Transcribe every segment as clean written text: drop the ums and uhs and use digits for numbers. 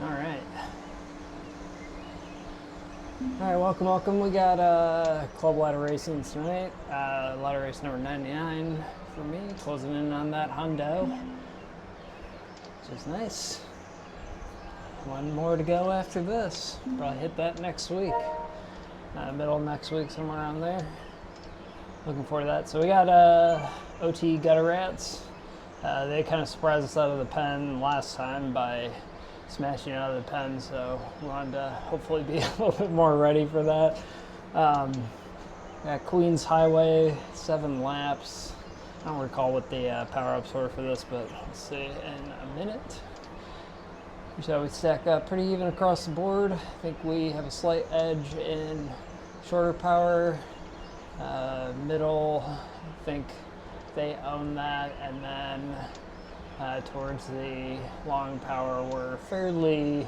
Alright. Alright, welcome. We got club ladder racing tonight. Ladder race number 99 for me, closing in on that hundo, which is nice. One more to go after this. Probably hit that next week. Middle of next week, somewhere around there. Looking forward to that. So we got OTE gutter rats. They kind of surprised us out of the pen last time by smashing out of the pen, so we wanted to hopefully be a little bit more ready for that. Got Queens Highway, 7 laps. I don't recall what the power-ups were for this, but let's see in a minute. So we stack up pretty even across the board. I think we have a slight edge in shorter power. Middle, I think they own that, and then towards the long power we're fairly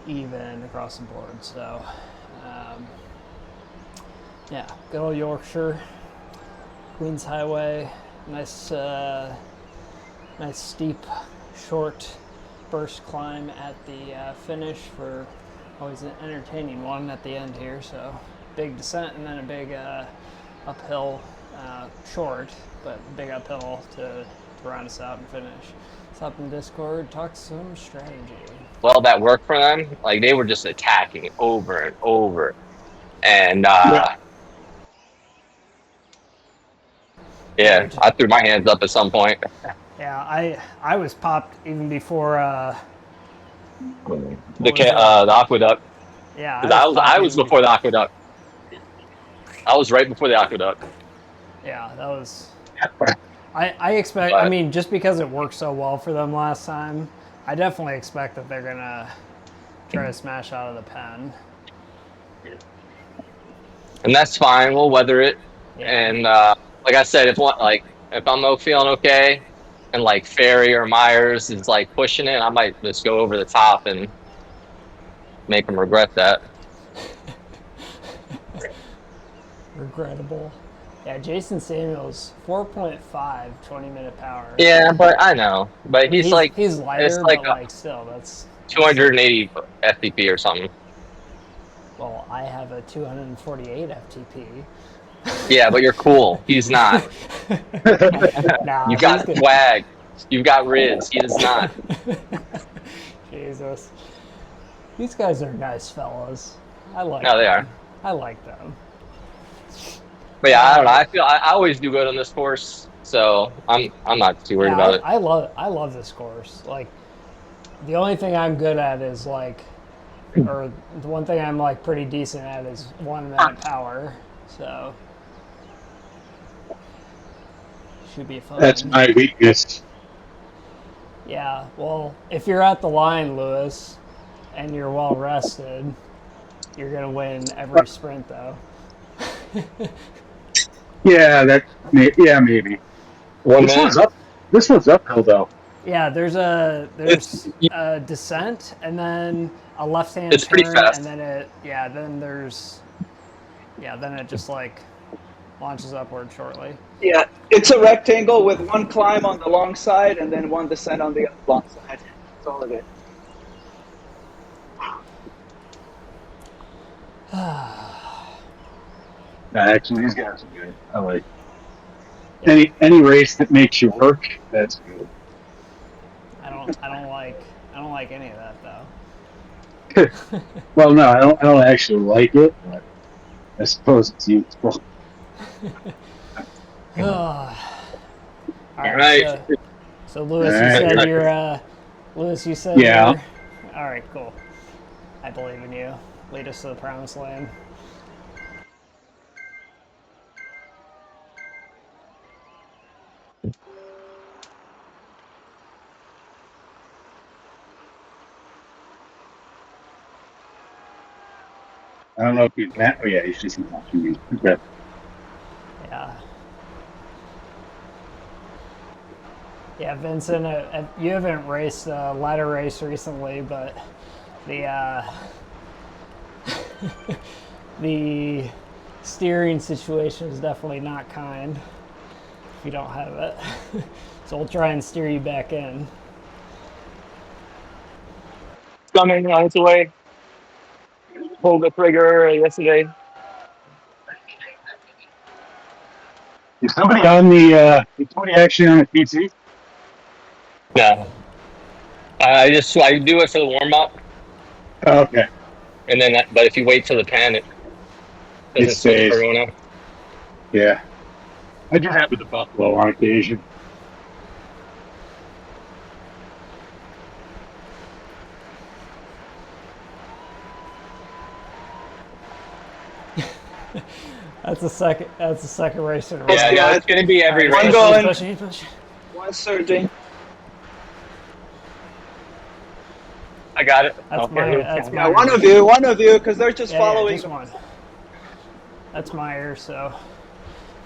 even across the board. So yeah, good old Yorkshire, Queens Highway, nice steep short burst climb at the finish for always an entertaining one at the end here. So big descent and then a big uphill, short but big uphill to round us out and finish. Let's hop in Discord, talk some strategy. Well, that worked for them. Like they were just attacking over and over, and Yeah, yeah, Yeah, I threw my hands up at some point. I was popped even before. What was it? The aqueduct, Yeah, I because was I popped was even before the before. aqueduct. I was right before the aqueduct, Yeah, that was. I expect. I but mean, just because it worked so well for them last time, I definitely expect that they're gonna try to smash out of the pen. and that's fine. We'll weather it. Yeah. And like I said, if I'm feeling okay, and like Ferry or Myers is like pushing it, I might just go over the top and make them regret that. Regrettable. Yeah, Jason Samuels, 4.5, 20-minute power. Yeah, but I know, I but mean, he's he's it's lighter, like but like still, that's still. 280 FTP or something. Well, I have a 248 FTP. Yeah, but you're cool. He's not. Nah, You've he's got good. swag. You've got Riz. He does not. Jesus, these guys are nice fellas. I like No, they them. are. I like them. But yeah, I don't know. Uh, I always do good on this course, so I'm not too worried yeah, about it. I love this course. Like the only thing I'm good at is like, or the one thing I'm like pretty decent at is 1 minute power. So should be that's fun. my weakness. Yeah. Well, if you're at the line, Lewis, and you're well rested, you're gonna win every sprint though. Yeah, yeah, maybe. One This one's minute. up. This one's uphill though. Yeah, It's there's a descent and then a left-hand it's pretty turn and fast. then then it just like launches upward shortly. Yeah, it's a rectangle with one climb on the long side and then one descent on the long side. That's all it is. Actually, these guys are good. I like any race that makes you work. That's good. I don't like any of that though. Well, no, I don't actually like it, but I suppose it's useful. All All right, right. so All Lewis, you right. said you're Lewis, you said Yeah. you're all right. Cool. I believe in you. Lead us to the promised land. I don't know if you've met. Oh yeah, he's just watching me. Okay. Yeah. Yeah, Vincent, you haven't raced a ladder race recently, but the the steering situation is definitely not kind if you don't have it. So we'll try and steer you back in. coming on its way. Pulled the trigger yesterday. Is somebody on the? Is somebody actually on the PT? No, I do it for the warm up, Oh, okay, and then but if you wait till the pan, it it doesn't switch for stays. everyone else. Yeah, I do that with the buffalo on occasion. That's the second. That's the second race in a row. Yeah, no, it's gonna be every Alright, race. going. push. One surging. I got it. That's Okay. my. That's Yeah, my. one of you, because they're just Yeah, following. just one. That's Myers, so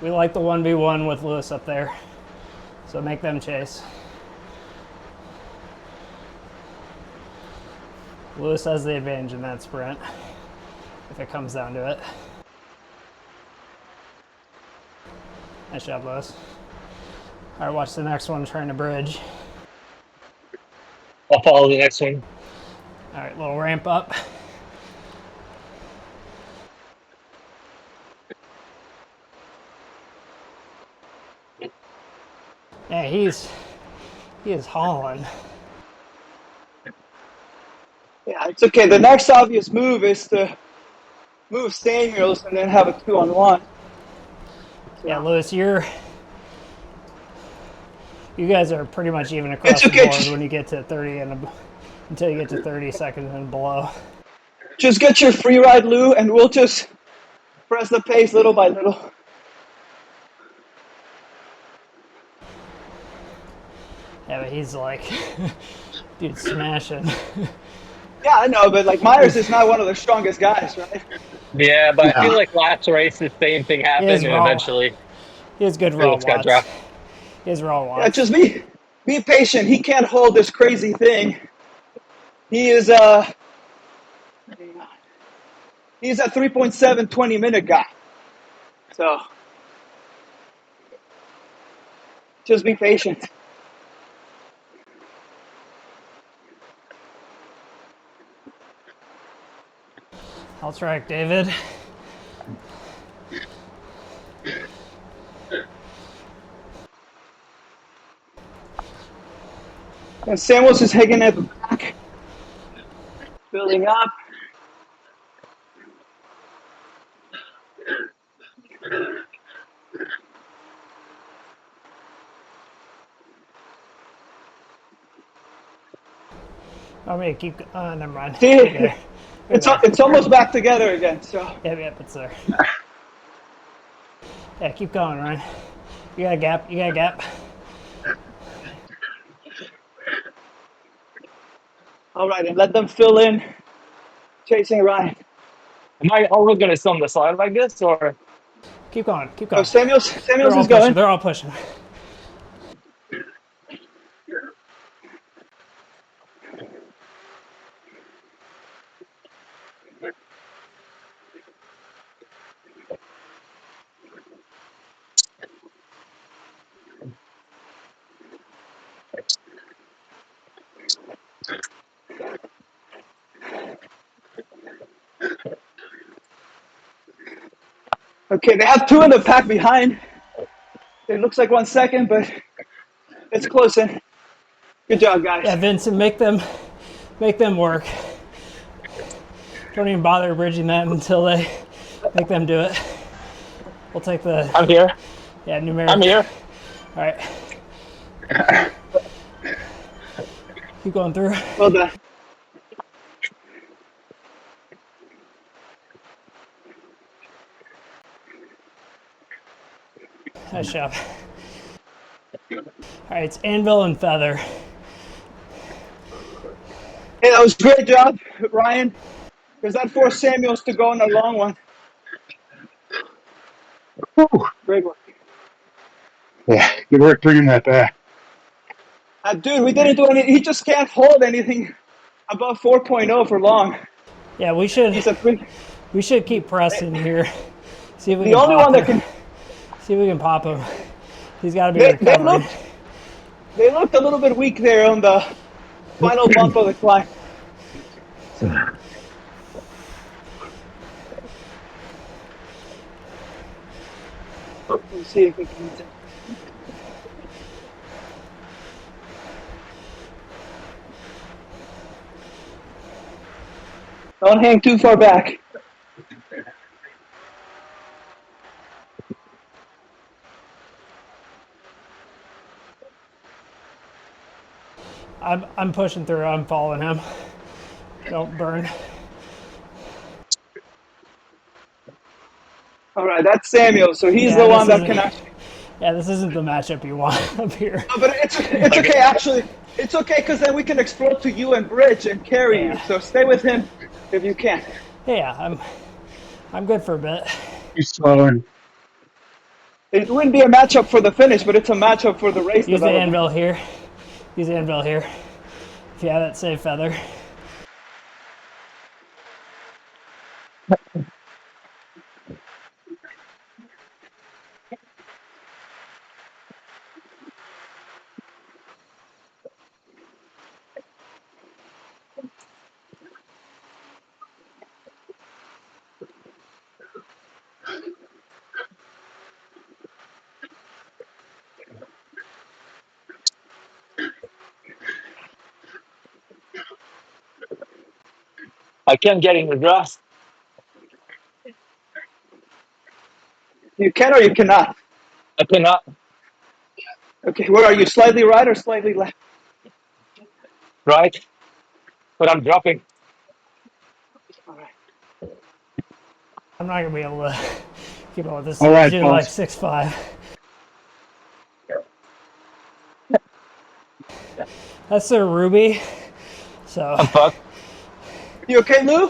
we like the 1v1 with Lewis up there. So make them chase. Lewis has the advantage in that sprint, if it comes down to it. Nice job, Lewis. All right, watch the next one trying to bridge. I'll follow the next one. All right, little ramp up. Yeah, he is hauling. Yeah, it's okay. The next obvious move is to move Samuels and then have a 2-on-1. Yeah, Lewis, you guys are pretty much even across the okay. board when you get to 30 and until you get to 30 seconds and below. Just get your free ride, Lou, and we'll just press the pace little by little. Yeah, but he's like, dude, smashing. Yeah, I know, but like Myers is not one of the strongest guys, right? Yeah, but I No. feel like last race the same thing happened, and raw. eventually He has good raw Lewis got watts. dropped. He has raw watts. Yeah, just be patient. He can't hold this crazy thing. He is he's a 3.7 20-minute guy. So just be patient. I'll track David. And Samuels is hanging at the back, building up. I'm gonna keep. Never mind. See, Okay. it's almost back together again. So Yep, it's there. Yeah, keep going, Ryan. You got a gap. You got a gap. all right, and let them fill in, chasing Ryan. Am I always gonna film the slide like this, or Keep going. Keep Oh, going. Samuels They're all is pushing. going. They're all pushing. Okay, they have two in the pack behind. It looks like 1 second, but it's close in. Good job, guys. Yeah, Vincent, make them work. Don't even bother bridging that until they make them do it. We'll take the I'm here. numeric. I'm here. All right. Keep going through. Well done. Nice job. All right, it's Anvil and Feather. Hey, that was a great job, Ryan, because that forced Samuels to go on a long one. Whew. Great work. Yeah, good work bringing that back. Dude, we didn't do any. He just can't hold anything above 4.0 for long. Yeah, we He's a should keep pressing here. See if we the can only pop one that him. can. See if we can pop him. He's got to be They recovering. looked a little bit weak there on the final bump of the climb. Let's see if we can. Don't hang too far back. I'm pushing through. I'm following him. Don't burn. All right, that's Samuel. So he's Yeah, the this one that isn't- can actually. Yeah, this isn't the matchup you want up here. No, but it's okay. Actually, it's okay because then we can explode to you and Bridge and carry you. Yeah. So stay with him if you can. Yeah, I'm good for a bit. He's slowing. It wouldn't be a matchup for the finish, but it's a matchup for the race Use the development. anvil here. Use the anvil here. If you have that safe feather. I can't get in the grass. You can or you cannot. I cannot. Okay, where are you? Slightly right or slightly left? Right? But I'm dropping. All right. I'm not gonna be able to keep up with this. All He's right, doing boss. like 6'5". That's their Ruby. So I'm fucked. You okay, Lou?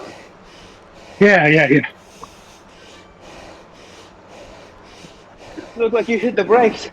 Yeah. Look like you hit the brakes.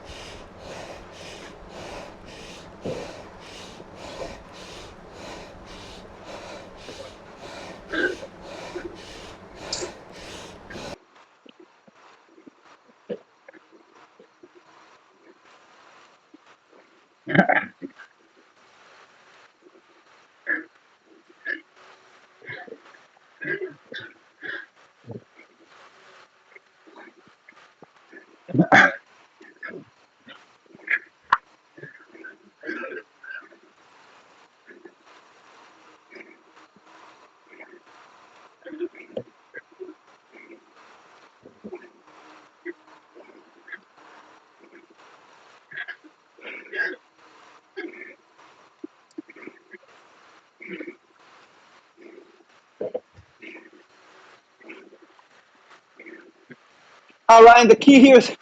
All right, and the key here is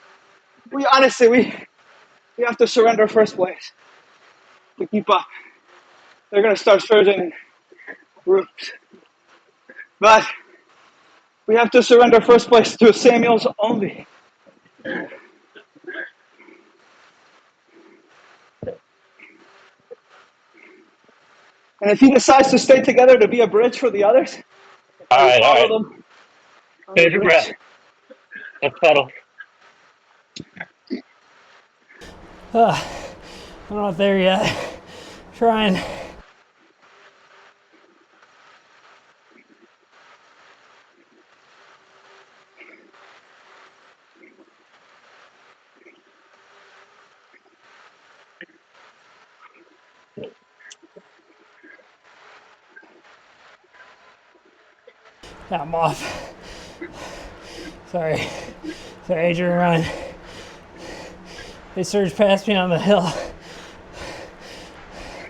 we have to surrender first place to keep up. They're gonna start surging in groups. But we have to surrender first place to Samuels only. And if he decides to stay together to be a bridge for the others, All we'll right, all follow right. them on the Take a breath. bridge. Let's pedal. I'm not there yet. Trying. Yeah, I'm off. Sorry, Adrian, run. They surged past me on the hill.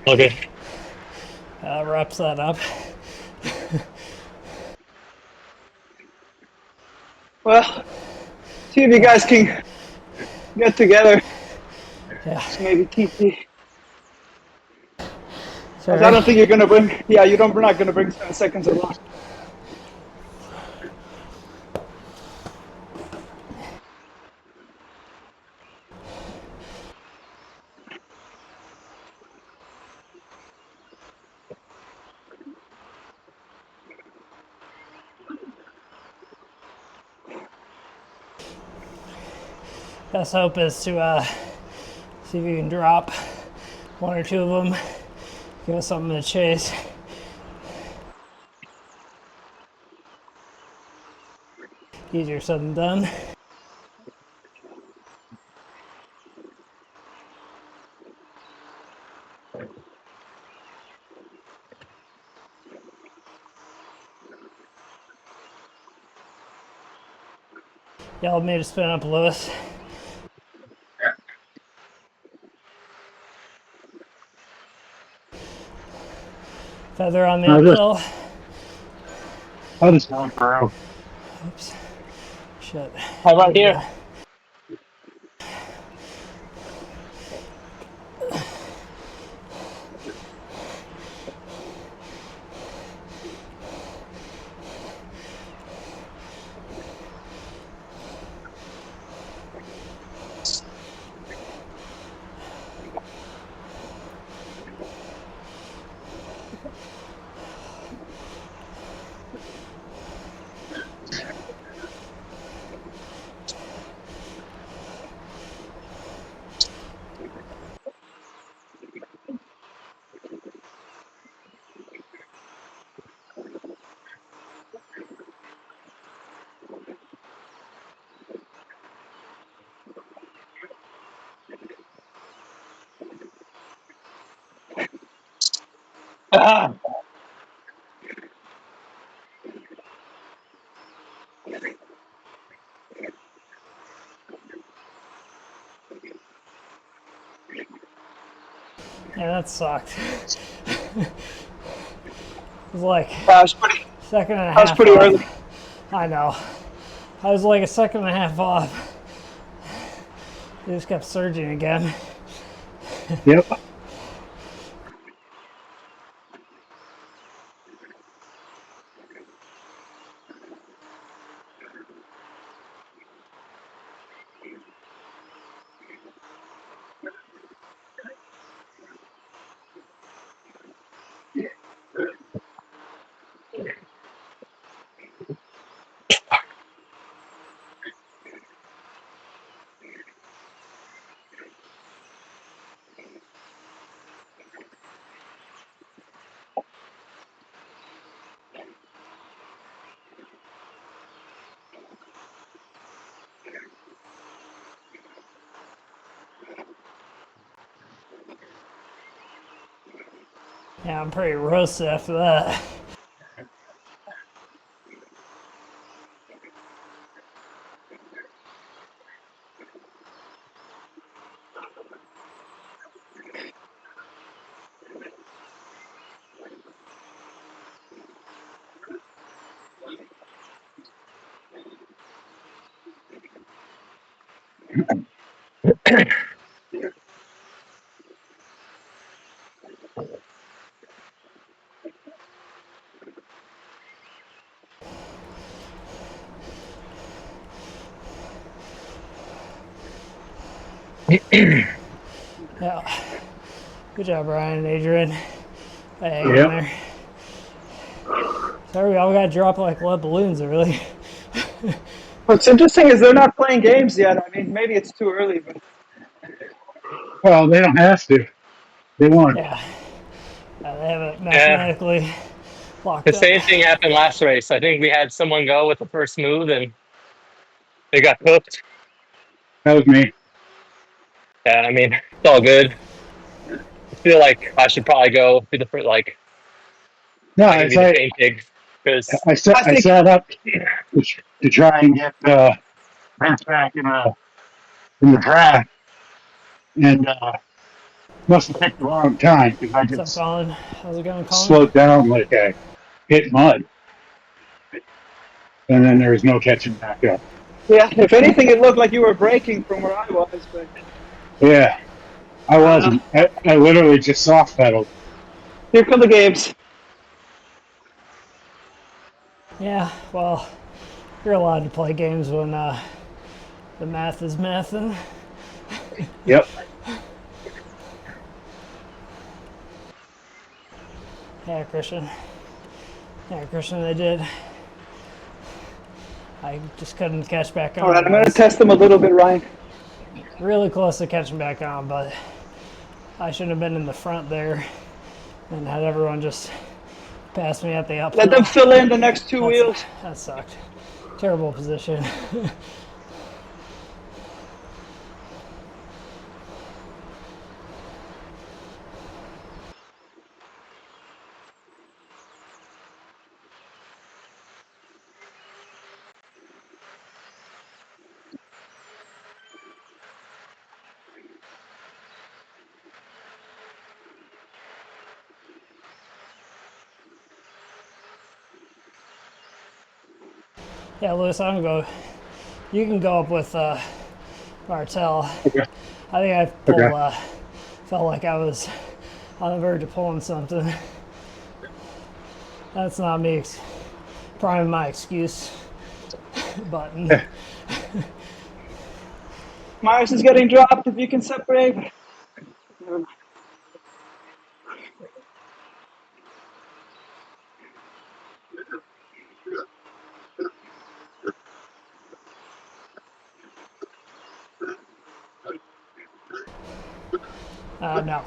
Okay. Wraps that up. Well, see if you guys can get together. Yeah. Maybe TT. Sorry. I don't think you're gonna bring. Yeah, we're not gonna bring 7 seconds along. Best hope is to see if you can drop one or two of them. Give us something to chase. Easier said than done. Y'all made it spin up, Lewis. Feather on the uphill. I'll just go through. Oops. Shit. How about here? Ah! Yeah, that sucked. It was like That was pretty. second and a That was half pretty off. early. I know. I was like a second and a half off. It just kept surging again. Yep. Yeah, I'm pretty roasted after that. Yeah. Good job, Brian and Adrian. Hang in Yep. there. Sorry, we all got dropped like lead balloons early. What's interesting is they're not playing games yet. I mean, maybe it's too early, but Well, they don't have to. They want. Yeah. They have it Yeah. mathematically locked The up. same thing happened last race. I think we had someone go with the first move and they got cooked. That was me. Yeah, I mean, it's all good. I feel like I should probably go be the first, like, No, I can as be the same pig because I I think sat up to try and get Vince back in the draft, and must have picked the wrong time because I What's up, just Colin? How's it going, Colin? slowed down like I hit mud, and then there was no catching back up. yeah. If anything, it looked like you were breaking from where I was, but Yeah, I wasn't. I literally just soft pedaled. here come the games. Yeah, well, you're allowed to play games when the math is mathing. Yep. Yeah, Christian. Yeah, Christian, they did. I just couldn't catch back on. All right, I'm I going to was test them a little bit, Ryan. really close to catching back on, but I shouldn't have been in the front there and had everyone just pass me at the uphill. Let them fill in the next two wheels. That sucked. Terrible position. Yeah, Lewis, I don't go. You can go up with Martel. Okay. I think I pulled. Okay. Felt like I was on the verge of pulling something. That's not me. Probably my excuse button. Myers is getting dropped if you can separate. Never mind. No.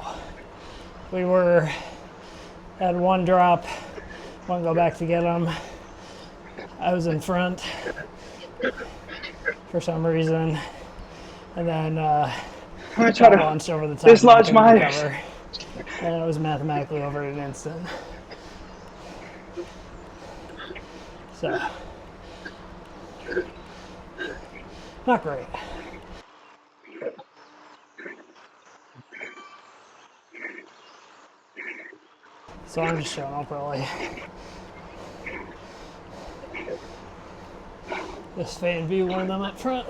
We were at one drop. Want to go back to get them. I was in front for some reason, and then I'm gonna try got to launched over the top. dislodge and couldn't Myers. recover. And it was mathematically over in an instant. So, not great. So I'm just showing up early. This fan view one of them up front.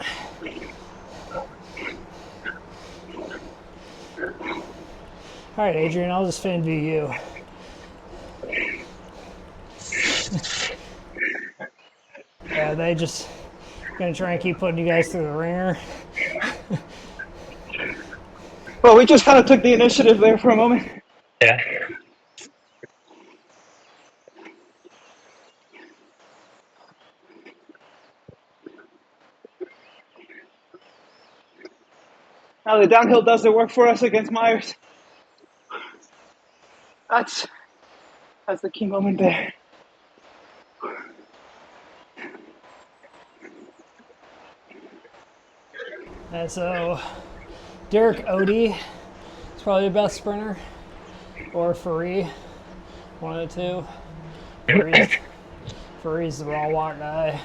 All right, Adrian, I'll just fan view you. Yeah, they just gonna try and keep putting you guys through the ringer. Well, we just kind of took the initiative there for a moment. Yeah. Now the downhill does the work for us against Myers. That's the key moment there. And so, Derek OTE is probably the best sprinter, or Faree, one of the two. Faree's the raw watt guy.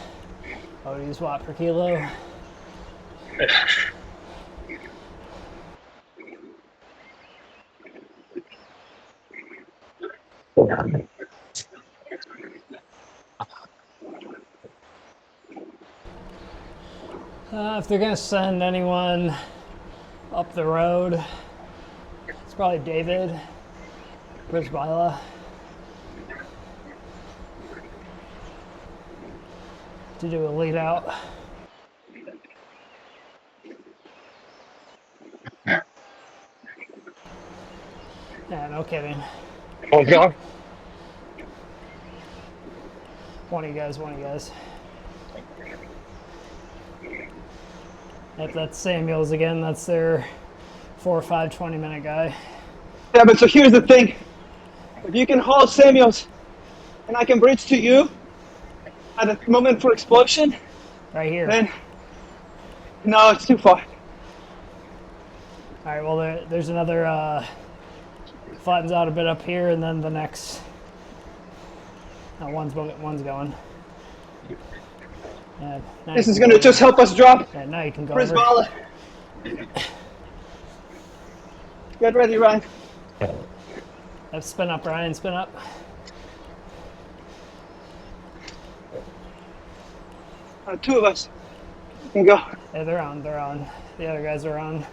OTE's watt per kilo. If they're gonna send anyone up the road, it's probably David Brisbila to do a lead out. Yeah, no kidding. Oh, God. One of you guys. If that's Samuels again, that's their 4 or 5 20-minute guy. Yeah, but so here's the thing. If you can hold Samuels and I can bridge to you at a moment for explosion, Right here. then no, it's too far. All right, well, there's another, flattens out a bit up here, and then the next, one's going. Yeah, This is gonna just help us drop Yeah, now you can go over. Brisbala. Get ready, Ryan. Spin up, Ryan, spin up. Two of us can go. Yeah, they're on. The other guys are on.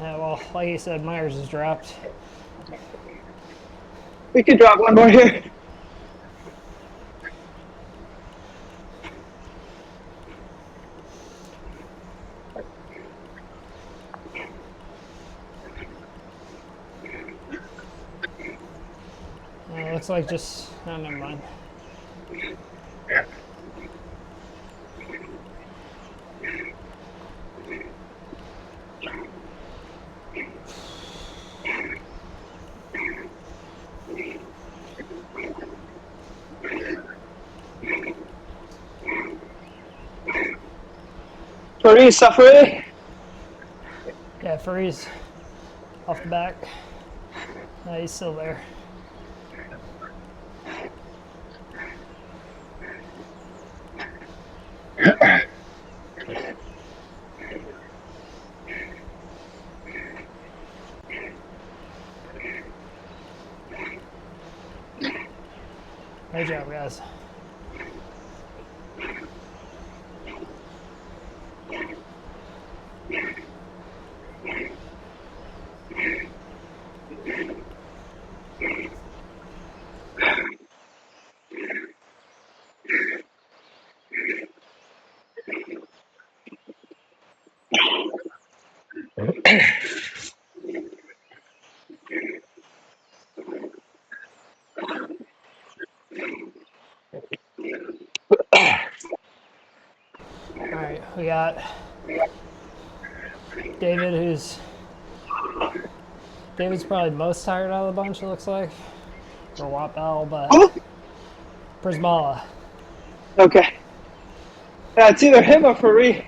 Yeah, well, like you said, Myers has dropped. We can drop one more here. Looks like just, oh, never mind. Paris, Sapphire. Yeah, Furry's off the back. No, he's still there. Great job, guys. All right, we got David, David's probably most tired out of the bunch, it looks like, for Watt Bell, but Who? Prismala. Okay. Yeah, it's either him or Paris.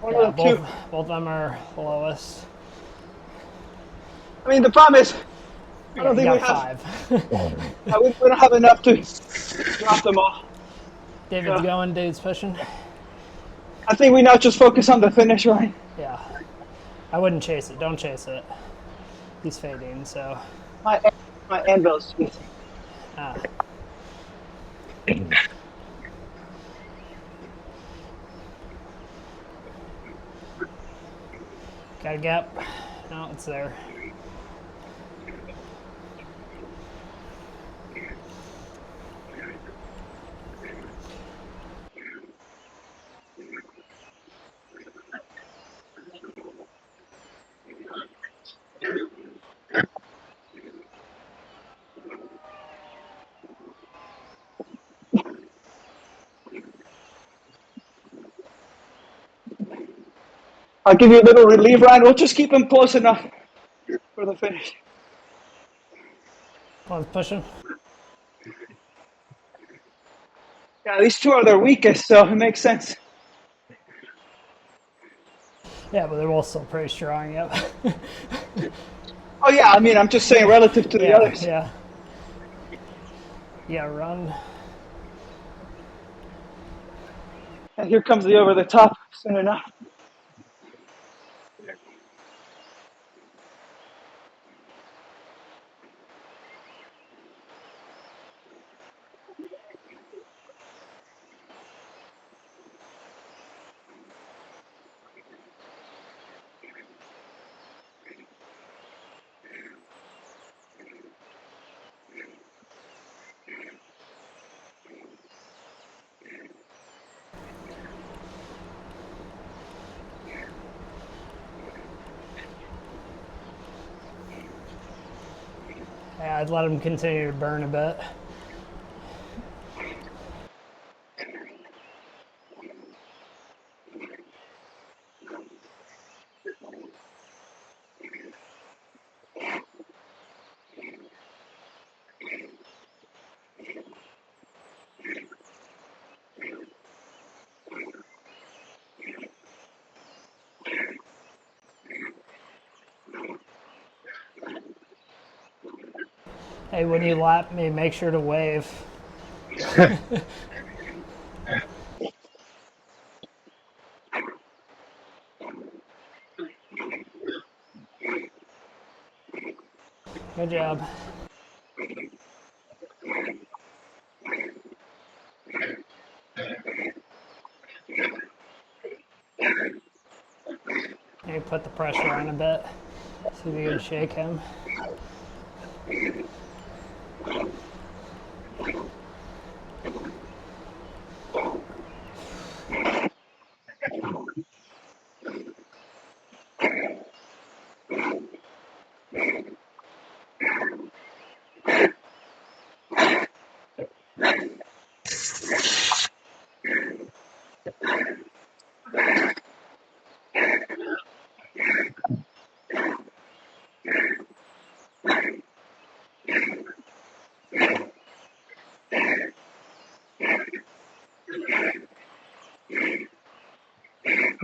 One Yeah, of the two. both of them are the lowest. I mean, the problem is, I don't You think we got have. 5. We don't have enough to drop them all. David's Yeah. going, David's pushing. I think we now just focus on the finish line. Yeah. I wouldn't chase it. Don't chase it. He's fading, so. My anvil's easy. Ah. Got a gap. No, it's there. I'll give you a little relief, Ryan. We'll just keep him close enough for the finish. One's pushing. Yeah, these two are their weakest, so it makes sense. Yeah, but they're both still pretty strong, yep. Oh yeah, I mean, I'm just saying relative to the Yeah, others. yeah. Yeah, run. And here comes the over the top soon enough. Yeah, I'd let him continue to burn a bit. Hey, when you lap me, make sure to wave. Good job. Maybe put the pressure on a bit. See if you can shake him.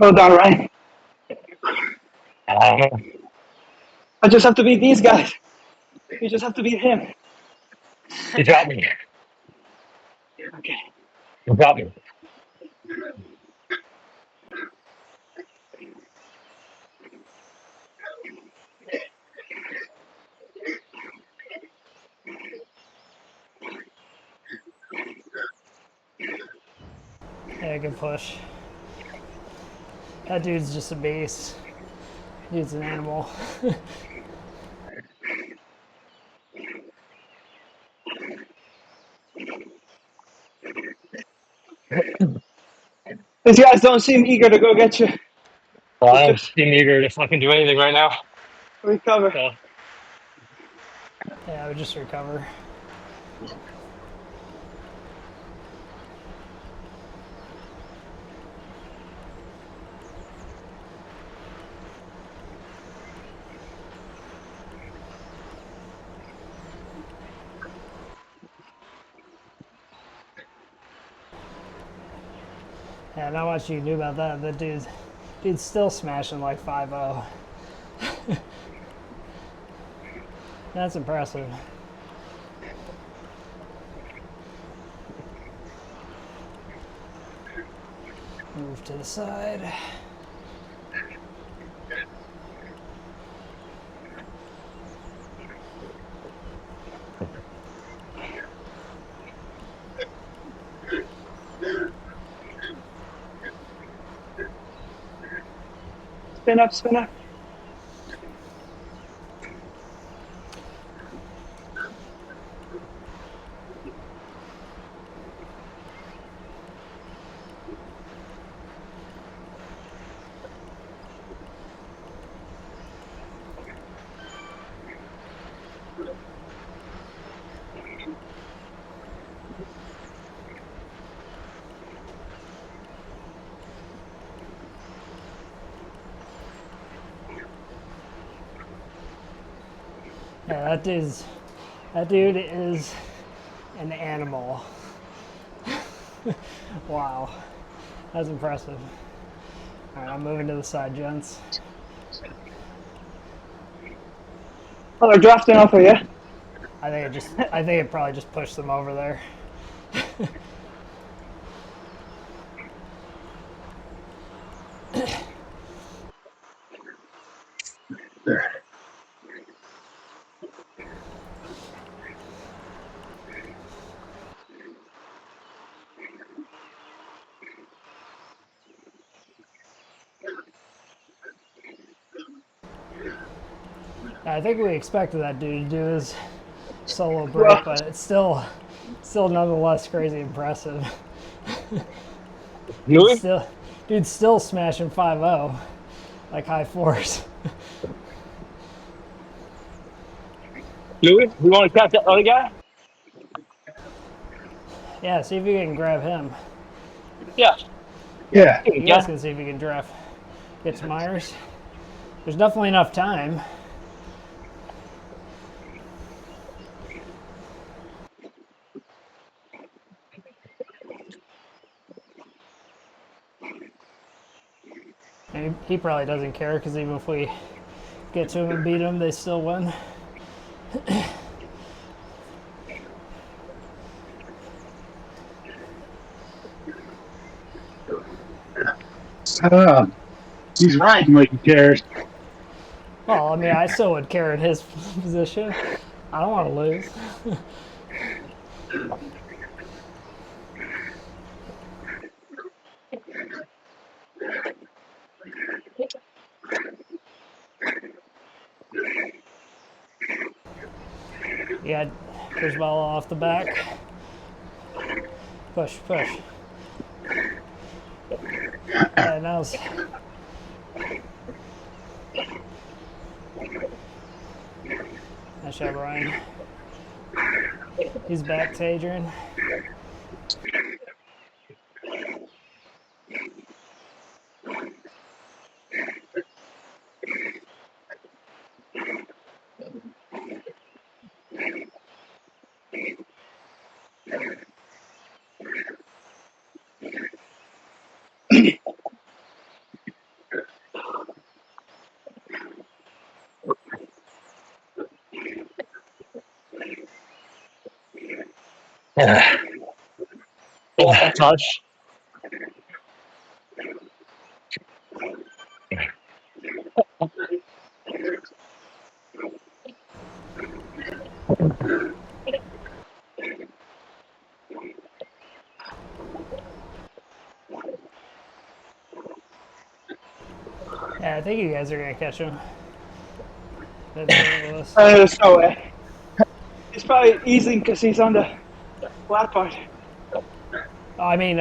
Well done, Ryan. I don't know. I just have to beat these guys. You just have to beat him. You got me. Okay. You got me. Yeah, good push. That dude's just a beast. Dude's an animal. These guys don't seem eager to go get you. Well, I It's don't just seem eager to fucking do anything right now. recover. So, Yeah, I would just recover. Yeah, not much you can do about that. That dude's still smashing like 5-0. That's impressive. Move to the side. Spin up, spin up. Yeah, that dude is an animal. Wow, that's impressive. All right, I'm moving to the side, gents. Oh, they're drafting off of you. I think it probably just pushed them over there. I think we expected that dude to do his solo break, Well, but it's still nonetheless crazy impressive. Louis? Dude's still smashing 5-0, like high fours. Louis? You want to catch that other guy? Yeah, see if you can grab him. Yeah. Yeah. Here you You go. guys can see if you can get to Myers. There's definitely enough time. And he probably doesn't care because even if we get to him and beat him, they still win. I don't know. He's riding like he cares. Well, I mean, I still would care in his position. I don't want to lose. Yeah, Kurzweil off the back. Push, push. Yeah, now's. Nice job, Ryan. He's back to Adrian. Touch. Yeah, I think you guys are gonna catch him. That's Lewis. There's no way. He's probably easing because he's on the flat part. Oh, I mean,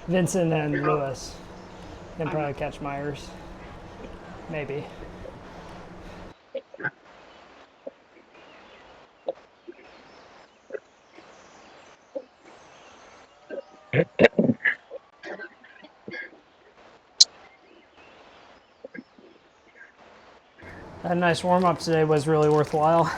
Vincent and Lewis can probably catch Myers. Maybe. That nice warm up today was really worthwhile.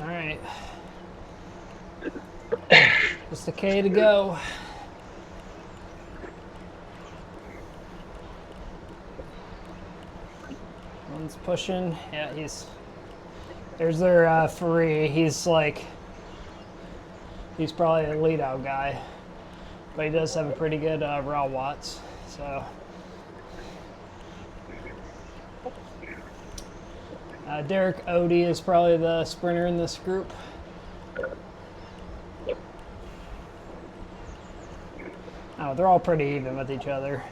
All right. Just a K to go. One's pushing. Yeah, there's their Free. He's probably a lead out guy, but he does have a pretty good raw watts. So Derek OTE is probably the sprinter in this group. Oh, they're all pretty even with each other.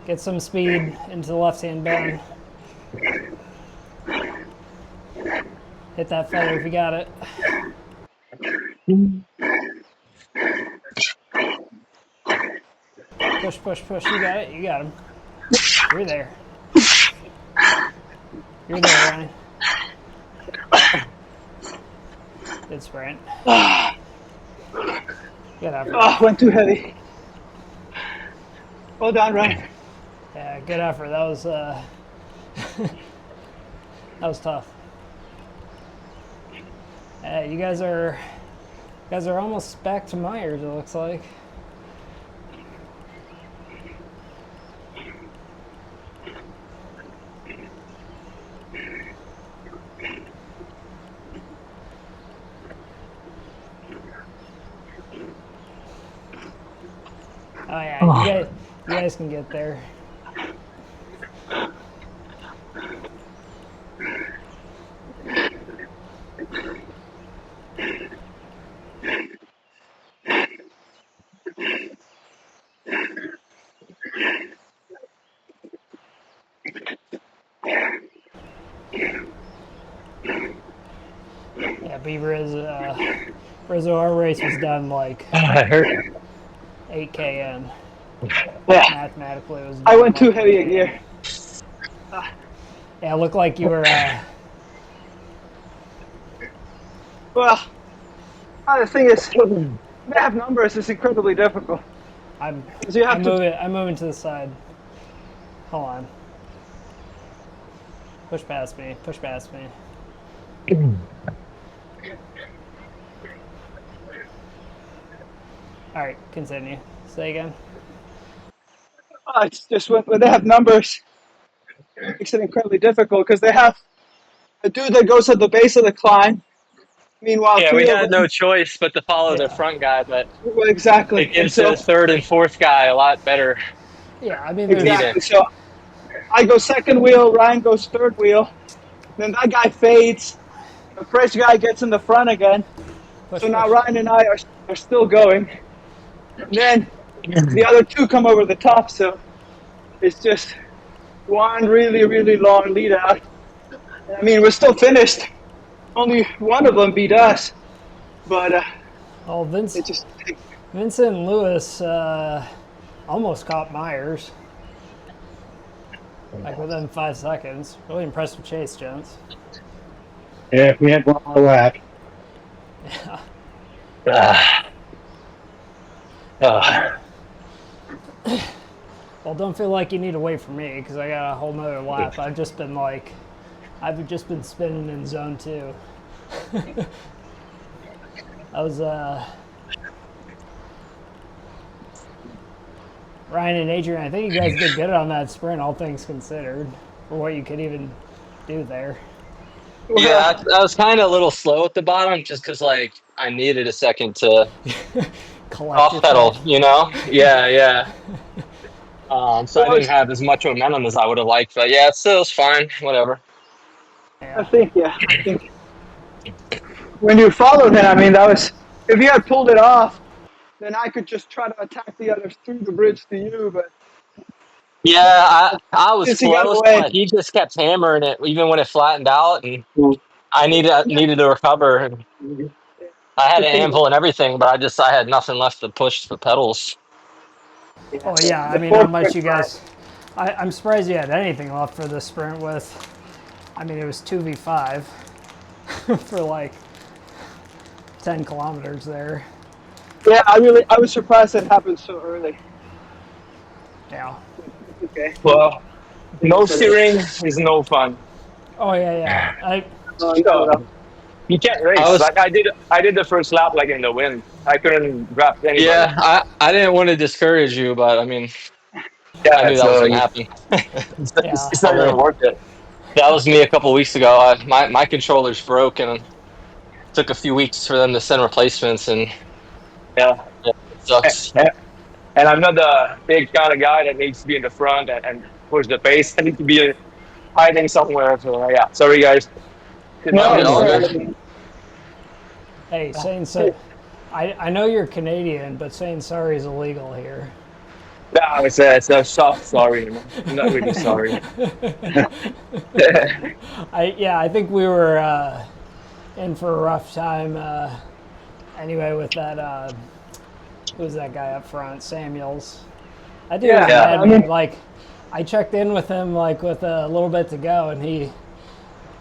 Get some speed into the left-hand bend. Hit that feather if you got it. Push, push, push. You got it. You got him. You're there. You're there, Ryan. Good sprint. Good effort. Oh, went too heavy. Well done, Ryan. Yeah, good effort. That was that was tough. You guys are almost back to Myers. It looks like. Oh yeah, you guys can get there. Yeah, Beaver is Rizzo, our race was done like I hurt. 8K in. Yeah. Mathematically, it was. I went too heavy a gear. Yeah, it looked like you were. Well, the thing is, to have numbers is incredibly difficult. I'm You have I'm moving to the side. Hold on. Push past me. Push past me. All right, continue. Say again. It's just when they have numbers, it makes it incredibly difficult because they have a dude that goes at the base of the climb. Meanwhile, Yeah, we three of had no them. choice but to follow the Yeah. front guy, but Well, exactly. it And gives so the third and fourth guy a lot better Yeah, I mean, speed there's in. exactly. So I go second wheel, Ryan goes third wheel. Then that guy fades. The fresh guy gets in the front again. push, So now push. Ryan and I are still going. And then the other two come over the top. So it's just one really, really long lead out. And I mean, we're still finished. Only one of them beat us. But Oh, it just, Vincent and Lewis almost caught Myers. Like within 5 seconds. Really impressive chase, gents. Yeah, if we had one more lap. Ah. Ah. Well, don't feel like you need to wait for me because I got a whole nother lap. I've just been spinning in zone 2. I was Ryan and Adrian, I think you guys did good on that sprint, all things considered, for what you could even do there. Yeah, I was kind of a little slow at the bottom just because, like, I needed a second to Collect off pedal, yourself. you know? Yeah, yeah. So I well, didn't have as much momentum as I would have liked, but yeah, still it's fine. Whatever. Yeah. I think when you followed him, I mean, that was, if you had pulled it off, then I could just try to attack the others through the bridge to you. But Yeah, I was since he got close, away, but he just kept hammering it even when it flattened out, and I needed to recover. And I had the an thing, anvil and everything, but I had nothing left to push the pedals. Oh yeah, I the mean, how fourth much quick you drive. guys? I'm surprised you had anything left for the sprint with. I mean, it was 2v5 for like 10 kilometers there. Yeah, I was surprised it happened so early. Yeah. Okay. Well, no steering is no fun. Oh yeah, yeah. So you can't I race. was Like I did the first lap like in the wind. I couldn't grab anybody. Yeah, I didn't want to discourage you, but I mean, I Yeah, knew that was so going to happen. Yeah. it's not even worth it. That was me a couple weeks ago. My controller's broke, and it took a few weeks for them to send replacements, and Yeah, yeah, it sucks. and, and I'm not the big kind of guy that needs to be in the front and push the pace. I need to be hiding somewhere. So yeah, sorry guys. Did All not No, good, mean it's to all do all that. good. right. Hey, saying so. I know you're Canadian, but saying sorry is illegal here. No, it's a soft sorry. Man. I'm not really sorry. I think we were in for a rough time. Anyway, with that, who's that guy up front? Samuels. That dude was Yeah, mad, I man. mean, Like, I checked in with him like with a little bit to go, and he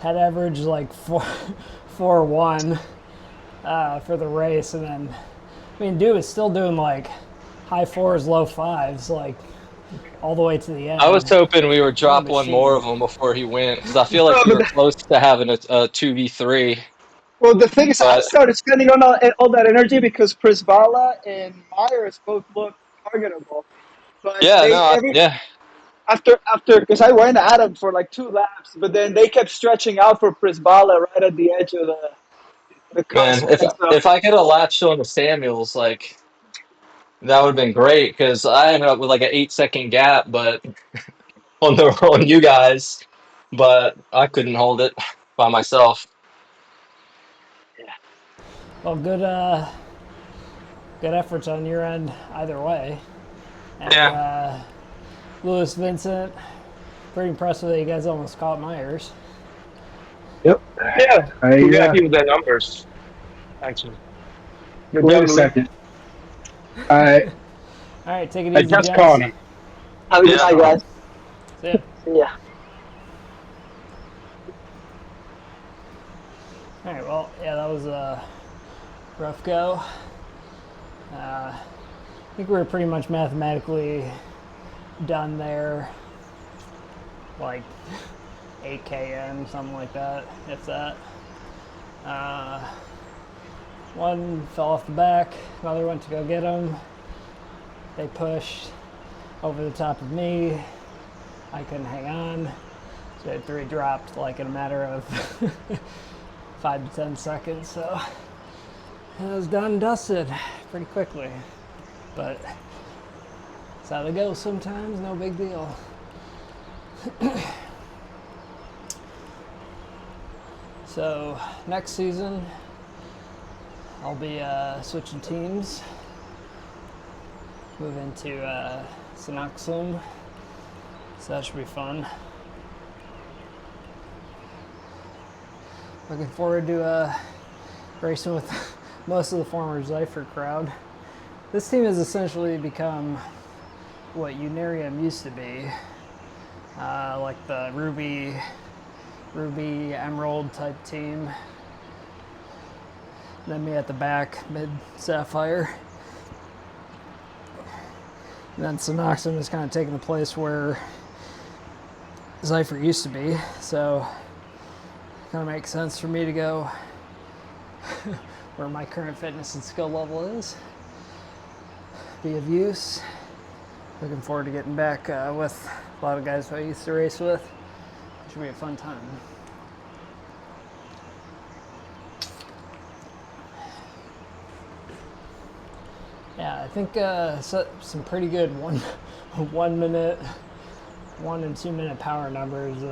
had averaged like 4.1 for the race, and then I mean, dude was still doing like high 4s, low 5s, like all the way to the end. I was hoping we would What a drop one more of machine. them before he went, because I feel like no, we were close to having a 2v3. well, the thing is, I But started spending all that energy because Prisbala and Myers both look targetable. But yeah, no, they every yeah, after because I went at him for like 2 laps, but then they kept stretching out for Prisbala right at the edge of the cusp, man. If and so if I could have latched on to Samuels, like that would have been great, because I ended up with like an 8 second gap, but on you guys, but I couldn't hold it by myself. Well, good efforts on your end either way. And Yeah, Lewis, Vincent, pretty impressive that you guys almost caught Myers. Yep. Yeah, I we're happy with the numbers. Actually, good wait job, a Louis. second. I All right, take it I easy, just gents. caught him. have a good yeah. night, guys. See ya. See ya. All right, well, yeah, that was a rough go. I think we were pretty much mathematically done there, like 8 km, something like that, if that. One fell off the back, another went to go get him. They pushed. over the top of me. I couldn't hang on. So I had 3 dropped like in a matter of 5 to 10 seconds. So it was done and dusted pretty quickly. But that's how they go sometimes, no big deal. So next season, I'll be switching teams, moving to Synoxum, so that should be fun. Looking forward to racing with most of the former Xipher crowd. This team has essentially become what Unarium used to be, like the Ruby Emerald type team. Then me at the back, mid Sapphire. And then Synoxum is kind of taking the place where Xipher used to be, so it kind of makes sense for me to go where my current fitness and skill level is. Be of use. Looking forward to getting back with a lot of guys who I used to race with. It should be a fun time. Yeah, I think some pretty good 1 minute, 1 and 2 minute power numbers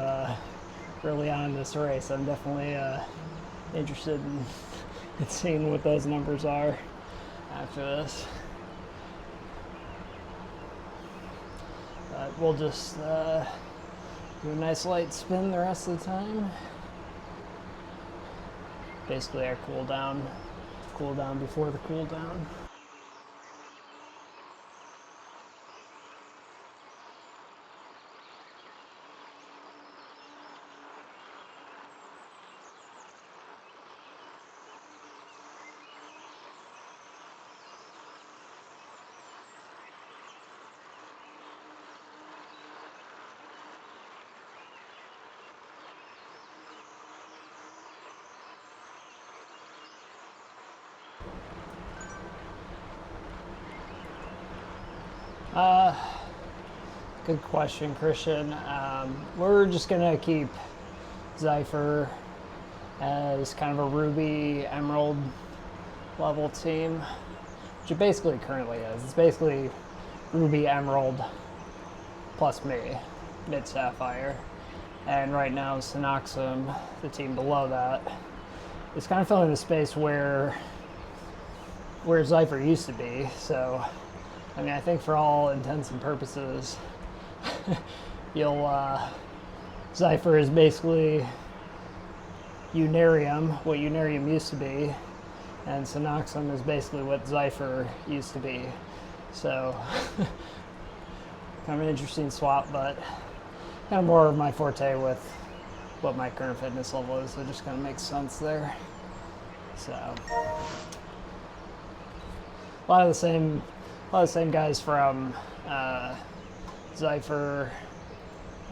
early on in this race. I'm definitely interested in seeing what those numbers are after this. But we'll just do a nice light spin the rest of the time. Basically our cool down before the cool down. Good question, Christian. We're just gonna keep Xipher as kind of a Ruby Emerald level team, which it basically currently is. It's basically Ruby Emerald plus me, mid Sapphire, and right now Synoxum, the team below that, is kind of filling the space where Xipher used to be. So, I mean, I think for all intents and purposes, Xipher is basically Unarium, what Unarium used to be, and Synoxum is basically what Xipher used to be. So, kind of an interesting swap, but kind of more of my forte with what my current fitness level is, so it just kind of makes sense there. So, a lot of the same guys from Xipher,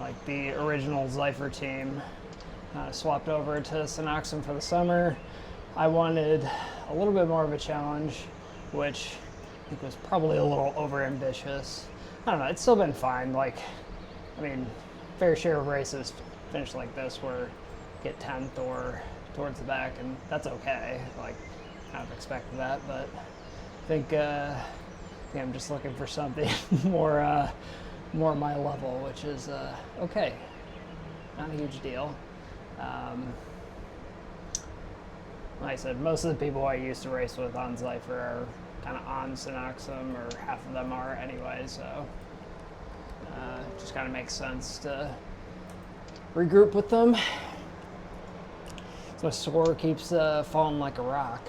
like the original Xipher team, swapped over to Synoxum for the summer. I wanted a little bit more of a challenge, which I think was probably a little overambitious. I don't know, it's still been fine. Like, I mean, fair share of races finish like this where get 10th or towards the back, and that's okay. Like, kind of expected that, but I think I'm just looking for something more my level, which is okay, not a huge deal. Like I said, most of the people I used to race with on Xipher are kind of on Synoxum, or half of them are anyway, so just kind of makes sense to regroup with them. So my score keeps falling like a rock.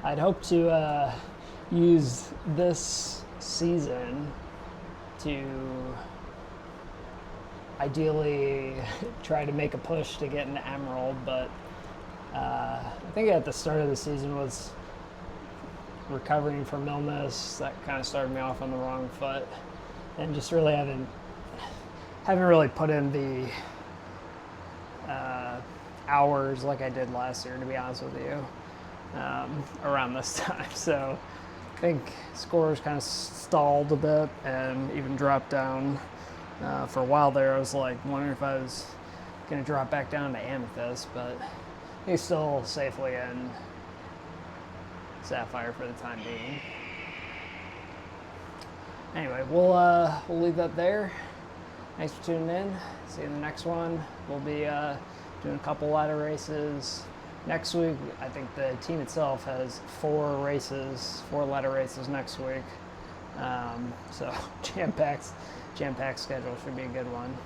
I'd hope to use this season to ideally try to make a push to get an Emerald, but I think at the start of the season was recovering from illness. That kind of started me off on the wrong foot, and just really haven't really put in the hours like I did last year, to be honest with you, around this time. So I think scores kind of stalled a bit and even dropped down. For a while there, I was like wondering if I was going to drop back down to Amethyst, but he's still safely in Sapphire for the time being. Anyway, we'll leave that there. Thanks for tuning in. See you in the next one. We'll be doing a couple ladder races. Next week, I think the team itself has 4 ladder races next week. So jam-packed schedule should be a good one.